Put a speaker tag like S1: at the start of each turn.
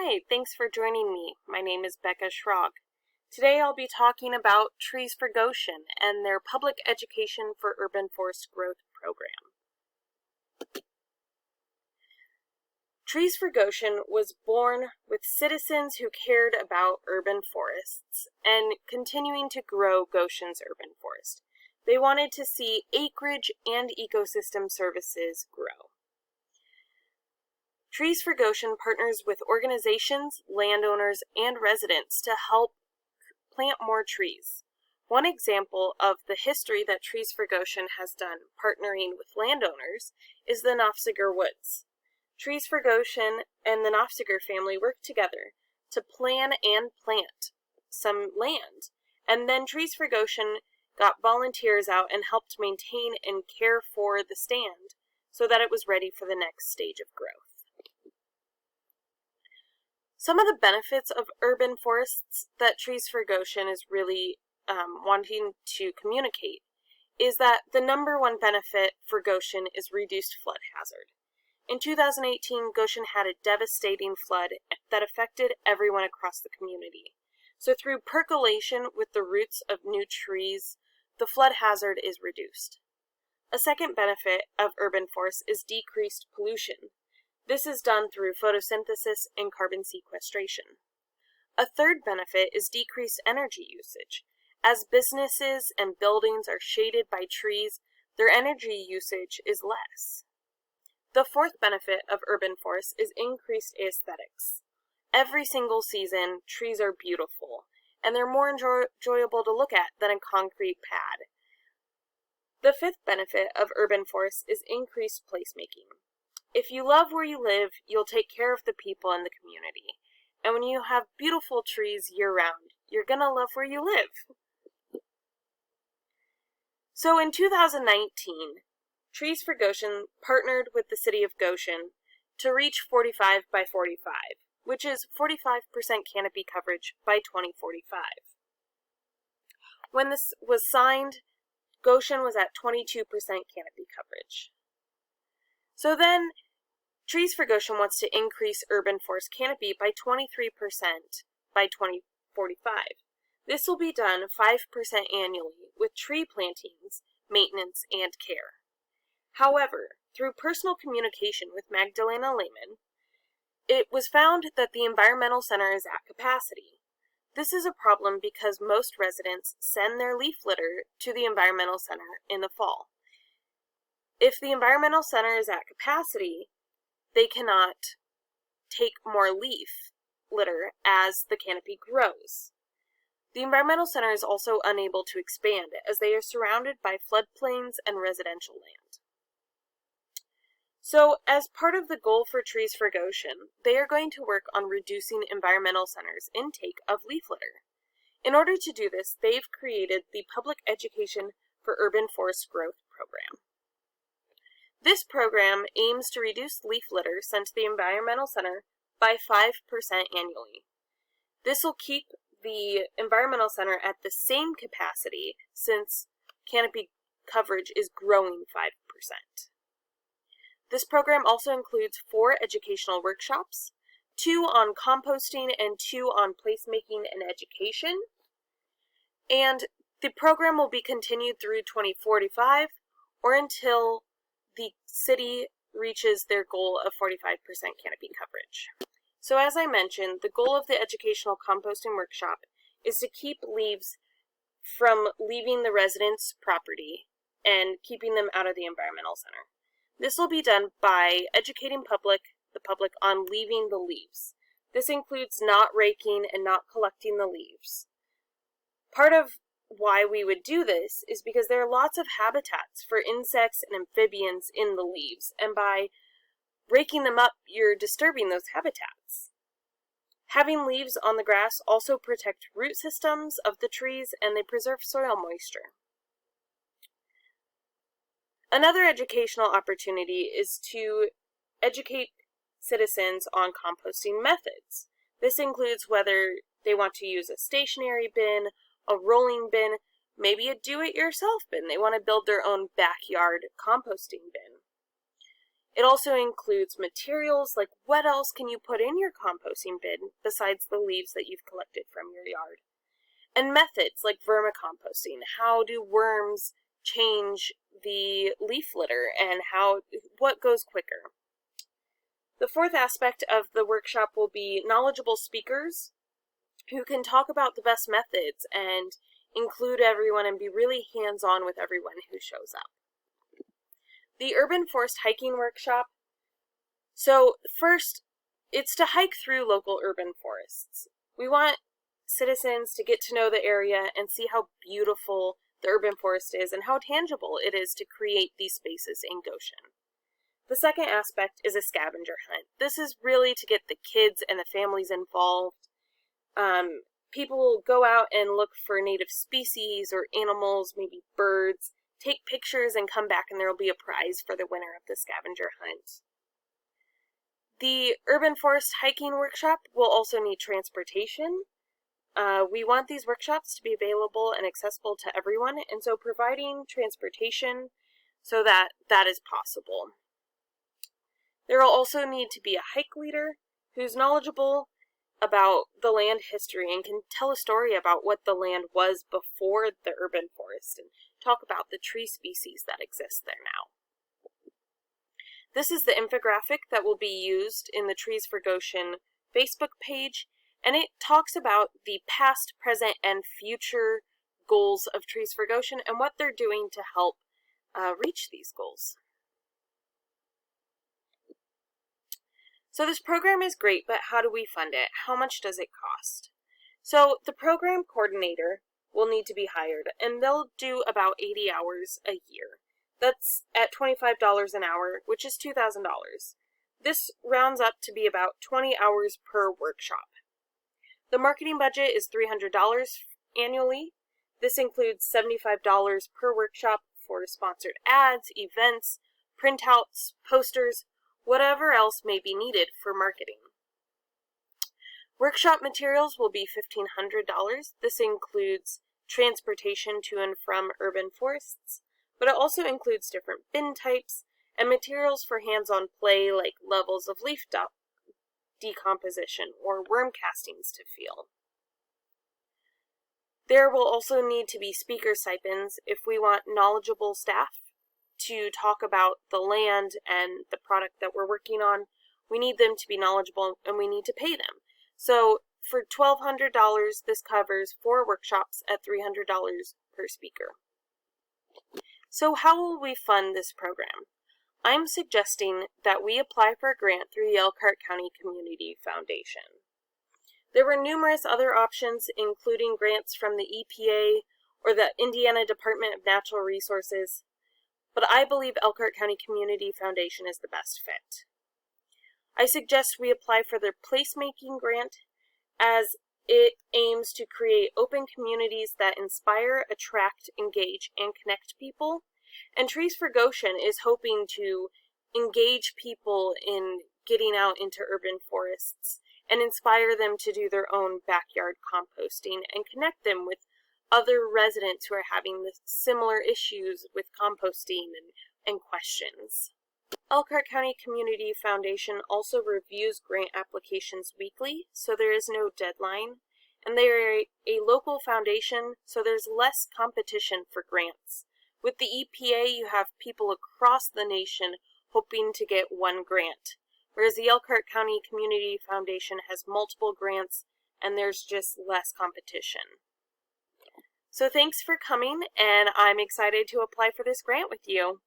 S1: Hi, thanks for joining me. My name is Becca Schrog. Today I'll be talking about Trees for Goshen and their Public Education for Urban Forest Growth program. Trees for Goshen was born with citizens who cared about urban forests and continuing to grow Goshen's urban forest. They wanted to see acreage and ecosystem services grow. Trees for Goshen partners with organizations, landowners, and residents to help plant more trees. One example of the history that Trees for Goshen has done partnering with landowners is the Nofziger Woods. Trees for Goshen and the Nofziger family worked together to plan and plant some land, and then Trees for Goshen got volunteers out and helped maintain and care for the stand so that it was ready for the next stage of growth. Some of the benefits of urban forests that Trees for Goshen is really wanting to communicate is that the number one benefit for Goshen is reduced flood hazard. In 2018, Goshen had a devastating flood that affected everyone across the community. So through percolation with the roots of new trees, the flood hazard is reduced. A second benefit of urban forests is decreased pollution. This is done through photosynthesis and carbon sequestration. A third benefit is decreased energy usage. As businesses and buildings are shaded by trees, their energy usage is less. The fourth benefit of urban forests is increased aesthetics. Every single season, trees are beautiful, and they're more enjoyable to look at than a concrete pad. The fifth benefit of urban forests is increased placemaking. If you love where you live, you'll take care of the people in the community. And when you have beautiful trees year-round, you're going to love where you live. So in 2019, Trees for Goshen partnered with the city of Goshen to reach 45 by 45, which is 45% canopy coverage by 2045. When this was signed, Goshen was at 22% canopy coverage. So then, Trees for Goshen wants to increase urban forest canopy by 23% by 2045. This will be done 5% annually with tree plantings, maintenance, and care. However, through personal communication with Magdalena Lehman, it was found that the Environmental Center is at capacity. This is a problem because most residents send their leaf litter to the Environmental Center in the fall. If the Environmental Center is at capacity, they cannot take more leaf litter as the canopy grows. The Environmental Center is also unable to expand as they are surrounded by floodplains and residential land. So, as part of the goal for Trees for Goshen, they are going to work on reducing Environmental Center's intake of leaf litter. In order to do this, they've created the Public Education for Urban Forest Growth program. This program aims to reduce leaf litter sent to the Environmental Center by 5% annually. This will keep the Environmental Center at the same capacity since canopy coverage is growing 5%. This program also includes 4 educational workshops, 2 on composting and 2 on placemaking and education. And the program will be continued through 2045 or until the city reaches their goal of 45% canopy coverage. So as I mentioned, the goal of the educational composting workshop is to keep leaves from leaving the residents' property and keeping them out of the Environmental Center. This will be done by educating the public on leaving the leaves. This includes not raking and not collecting the leaves. Part of why we would do this is because there are lots of habitats for insects and amphibians in the leaves, and by raking them up, you're disturbing those habitats. Having leaves on the grass also protect root systems of the trees, and they preserve soil moisture. Another educational opportunity is to educate citizens on composting methods. This includes whether they want to use a stationary bin, a rolling bin, maybe a do-it-yourself bin. They want to build their own backyard composting bin. It also includes materials like what else can you put in your composting bin besides the leaves that you've collected from your yard. And methods like vermicomposting. How do worms change the leaf litter and what goes quicker? The fourth aspect of the workshop will be knowledgeable speakers who can talk about the best methods and include everyone and be really hands-on with everyone who shows up. The urban forest hiking workshop. So first, it's to hike through local urban forests. We want citizens to get to know the area and see how beautiful the urban forest is and how tangible it is to create these spaces in Goshen. The second aspect is a scavenger hunt. This is really to get the kids and the families involved. People will go out and look for native species or animals, maybe birds, take pictures and come back, and there will be a prize for the winner of the scavenger hunt. The urban forest hiking workshop will also need transportation. We want these workshops to be available and accessible to everyone, and so providing transportation so that that is possible. There will also need to be a hike leader who's knowledgeable about the land history and can tell a story about what the land was before the urban forest and talk about the tree species that exist there now. This is the infographic that will be used in the Trees for Goshen Facebook page, and it talks about the past, present, and future goals of Trees for Goshen and what they're doing to help reach these goals. So this program is great, but how do we fund it? How much does it cost? So the program coordinator will need to be hired, and they'll do about 80 hours a year. That's at $25 an hour, which is $2,000. This rounds up to be about 20 hours per workshop. The marketing budget is $300 annually. This includes $75 per workshop for sponsored ads, events, printouts, posters, whatever else may be needed for marketing. Workshop materials will be $1,500. This includes transportation to and from urban forests, but it also includes different bin types and materials for hands-on play like levels of leaf decomposition or worm castings to feel. There will also need to be speaker stipends if we want knowledgeable staff to talk about the land and the product that we're working on. We need them to be knowledgeable and we need to pay them. So for $1,200, this covers 4 workshops at $300 per speaker. So how will we fund this program? I'm suggesting that we apply for a grant through the Elkhart County Community Foundation. There were numerous other options, including grants from the EPA or the Indiana Department of Natural Resources, but I believe Elkhart County Community Foundation is the best fit. I suggest we apply for their placemaking grant, as it aims to create open communities that inspire, attract, engage, and connect people. And Trees for Goshen is hoping to engage people in getting out into urban forests and inspire them to do their own backyard composting and connect them with other residents who are having the similar issues with composting and questions. Elkhart County Community Foundation also reviews grant applications weekly, so there is no deadline, and they are a local foundation, so there's less competition for grants. With the EPA, you have people across the nation hoping to get one grant, whereas the Elkhart County Community Foundation has multiple grants, and there's just less competition. So thanks for coming, and I'm excited to apply for this grant with you.